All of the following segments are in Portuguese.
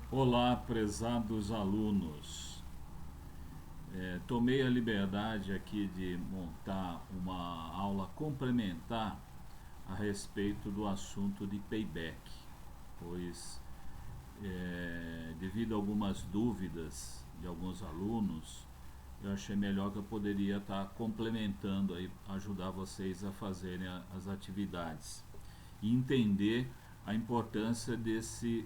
Olá, prezados alunos. Tomei a liberdade aqui de montar uma aula complementar a respeito do assunto de payback, pois, devido a algumas dúvidas de alguns alunos, eu achei melhor que eu poderia estar complementando aí, ajudar vocês a fazerem as atividades e entender a importância desse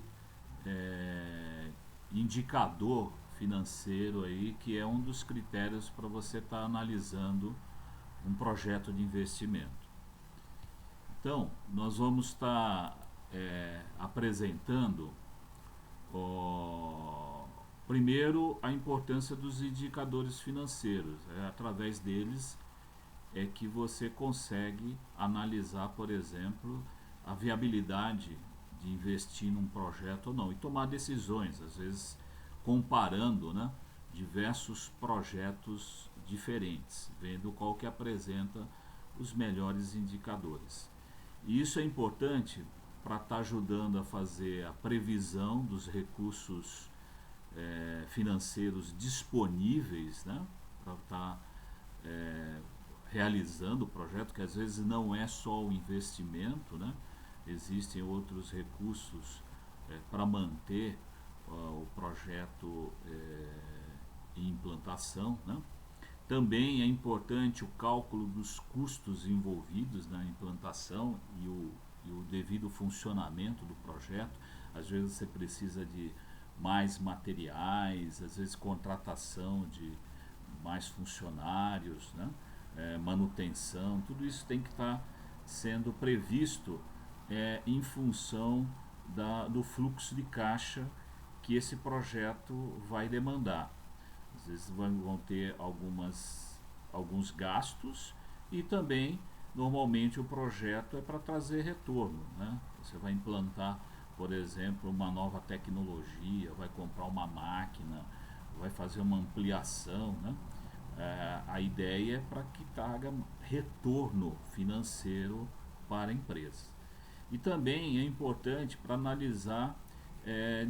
é, indicador financeiro aí, que é um dos critérios para você estar analisando um projeto de investimento. Então, nós vamos estar apresentando primeiro a importância dos indicadores financeiros. Através deles é que você consegue analisar, por exemplo, a viabilidade de investir num projeto ou não e tomar decisões, às vezes comparando, né, diversos projetos diferentes, vendo qual que apresenta os melhores indicadores. E isso é importante para estar ajudando a fazer a previsão dos recursos financeiros disponíveis, né, para estar realizando o projeto, que às vezes não é só o investimento, né? Existem outros recursos para manter o projeto em implantação, né? Também é importante o cálculo dos custos envolvidos na implantação e o devido funcionamento do projeto. Às vezes você precisa de mais materiais, às vezes contratação de mais funcionários, né? Manutenção, tudo isso tem que estar sendo previsto em função do fluxo de caixa que esse projeto vai demandar. Às vezes vão ter alguns gastos e também, normalmente, o projeto é para trazer retorno, né? Você vai implantar, por exemplo, uma nova tecnologia, vai comprar uma máquina, vai fazer uma ampliação, né? A ideia é para que traga retorno financeiro para a empresa. E também é importante para analisar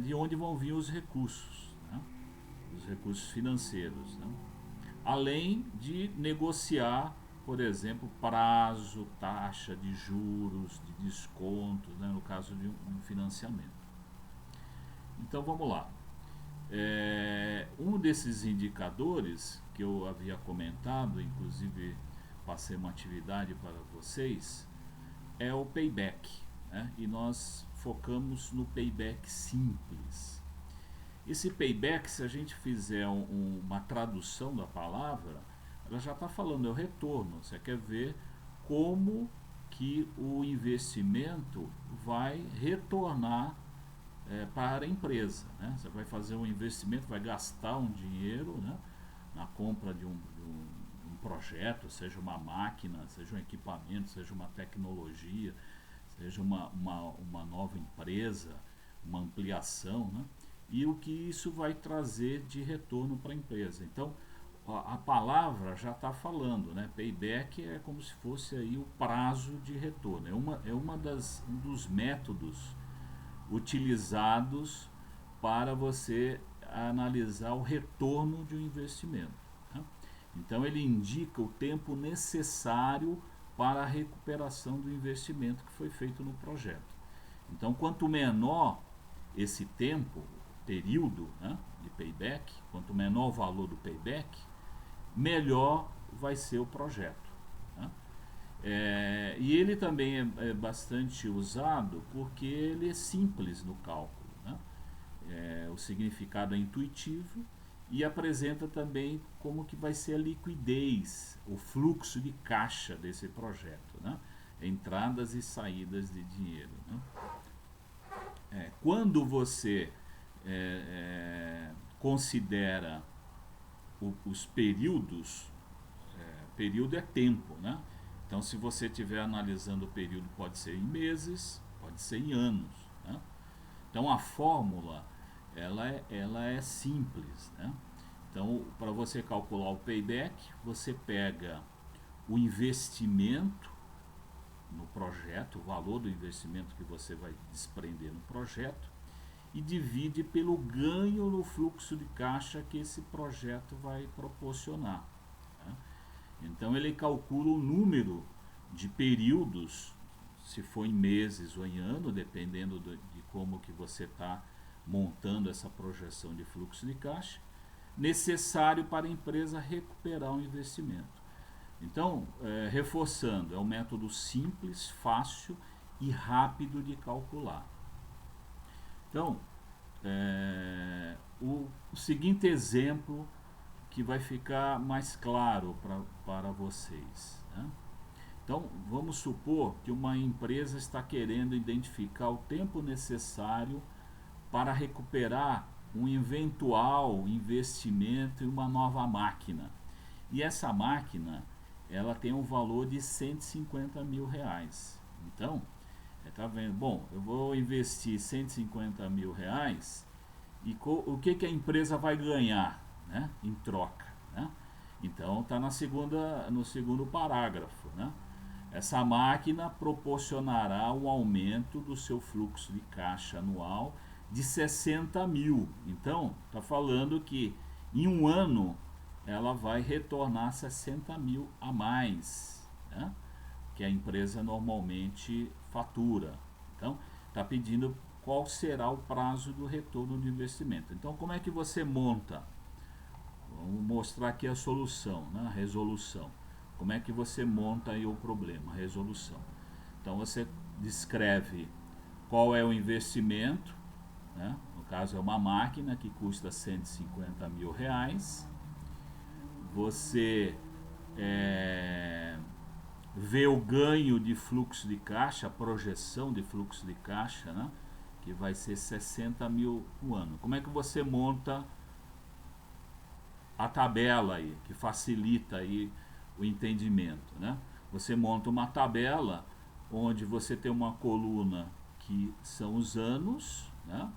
de onde vão vir os recursos, né? Os recursos financeiros, né? Além de negociar, por exemplo, prazo, taxa de juros, de descontos, né, no caso de um financiamento. Então vamos lá. Um desses indicadores que eu havia comentado, inclusive passei uma atividade para vocês, é o payback, né? E nós focamos no payback simples. Esse payback, se a gente fizer uma tradução da palavra, ela já está falando, é o retorno. Você quer ver como que o investimento vai retornar para a empresa, né? Você vai fazer um investimento, vai gastar um dinheiro, né, na compra de um projeto, seja uma máquina, seja um equipamento, seja uma tecnologia, seja uma nova empresa, uma ampliação, né? E o que isso vai trazer de retorno para a empresa. Então, a palavra já está falando, né? Payback é como se fosse aí o prazo de retorno. Um dos métodos utilizados para você analisar o retorno de um investimento, né? Então ele indica o tempo necessário para a recuperação do investimento que foi feito no projeto. Então, quanto menor esse tempo, período, né, de payback, quanto menor o valor do payback, melhor vai ser o projeto, né? E ele também é bastante usado porque ele é simples no cálculo, né? O significado é intuitivo e apresenta também como que vai ser a liquidez, o fluxo de caixa desse projeto, né? Entradas e saídas de dinheiro, né? Quando você considera os períodos, período é tempo, né? Então, se você estiver analisando o período, pode ser em meses, pode ser em anos, né? Então, a fórmula ela é simples, né? Então, para você calcular o payback, você pega o investimento no projeto, o valor do investimento que você vai desprender no projeto, e divide pelo ganho no fluxo de caixa que esse projeto vai proporcionar. Tá? Então ele calcula o número de períodos, se for em meses ou em ano, dependendo de como que você está montando essa projeção de fluxo de caixa, necessário para a empresa recuperar o investimento. Então, reforçando, é um método simples, fácil e rápido de calcular. Então, o seguinte exemplo que vai ficar mais claro para vocês. Né? Então, vamos supor que uma empresa está querendo identificar o tempo necessário para recuperar um eventual investimento em uma nova máquina. E essa máquina, ela tem um valor de 150 mil reais. Então, tá vendo? Bom, eu vou investir 150 mil reais e o que a empresa vai ganhar, né, em troca, né? Então está no segundo parágrafo, né? Essa máquina proporcionará um aumento do seu fluxo de caixa anual de 60 mil. Então está falando que em um ano ela vai retornar 60 mil a mais, né, que a empresa normalmente fatura. Então está pedindo qual será o prazo do retorno do investimento. Então, como é que você monta? Vamos mostrar aqui a solução, né? A resolução. Como é que você monta aí o problema, a resolução? Então, você descreve qual é o investimento, né? No caso, é uma máquina que custa 150 mil reais. Você vê o ganho de fluxo de caixa, a projeção de fluxo de caixa, né? Que vai ser 60 mil no ano. Como é que você monta a tabela aí, que facilita aí o entendimento, né? Você monta uma tabela onde você tem uma coluna que são os anos, né?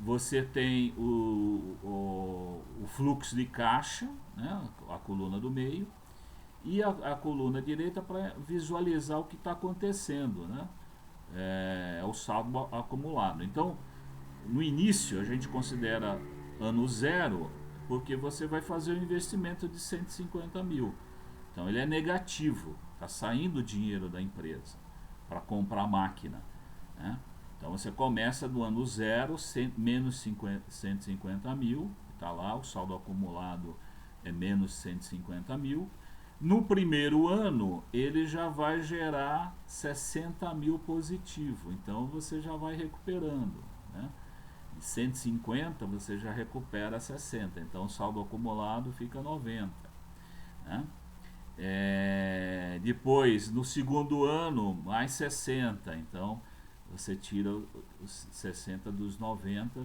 Você tem o fluxo de caixa, né? A coluna do meio, e a coluna direita para visualizar o que está acontecendo, né? É o saldo acumulado. Então, no início a gente considera ano zero, porque você vai fazer um investimento de 150 mil. Então ele é negativo, está saindo dinheiro da empresa para comprar a máquina, né? Então você começa do ano zero, menos 150 mil, está lá, o saldo acumulado é menos 150 mil. No primeiro ano, ele já vai gerar 60 mil positivo, então você já vai recuperando, né? De 150 você já recupera 60, então o saldo acumulado fica 90, né? Depois, no segundo ano, mais 60, então você tira os 60 dos 90,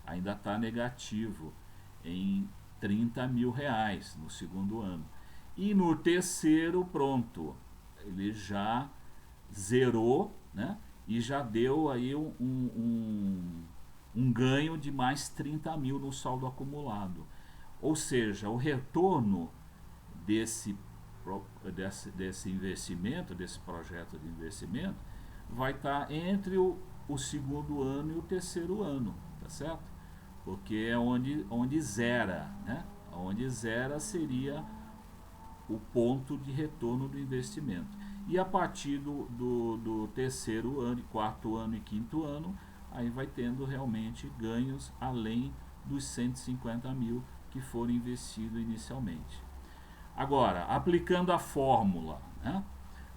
ainda está negativo em 30 mil reais no segundo ano. E no terceiro, pronto, ele já zerou, né? E já deu aí um ganho de mais 30 mil no saldo acumulado. Ou seja, o retorno desse investimento, desse projeto de investimento, vai estar entre o segundo ano e o terceiro ano, tá certo? Porque é onde zera, né? Onde zera seria o ponto de retorno do investimento. E a partir do terceiro ano, quarto ano e quinto ano, aí vai tendo realmente ganhos além dos 150 mil que foram investidos inicialmente. Agora, aplicando a fórmula, né,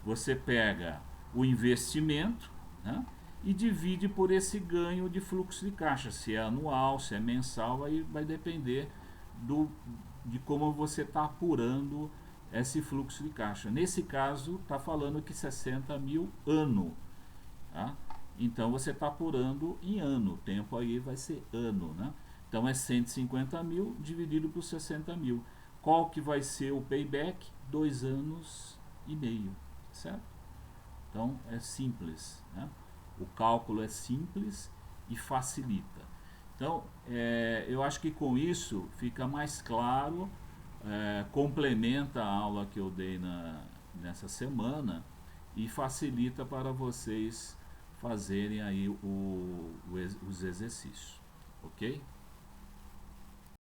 você pega o investimento, né, e divide por esse ganho de fluxo de caixa. Se é anual, se é mensal, aí vai depender de como você está apurando esse fluxo de caixa. Nesse caso, está falando que 60 mil ano. Tá? Então, você está apurando em ano. O tempo aí vai ser ano. Né? Então, é 150 mil dividido por 60 mil. Qual que vai ser o payback? 2 anos e meio. Certo? Então, é simples. Né? O cálculo é simples e facilita. Então, eu acho que com isso fica mais claro, complementa a aula que eu dei nessa semana e facilita para vocês fazerem aí os exercícios, ok?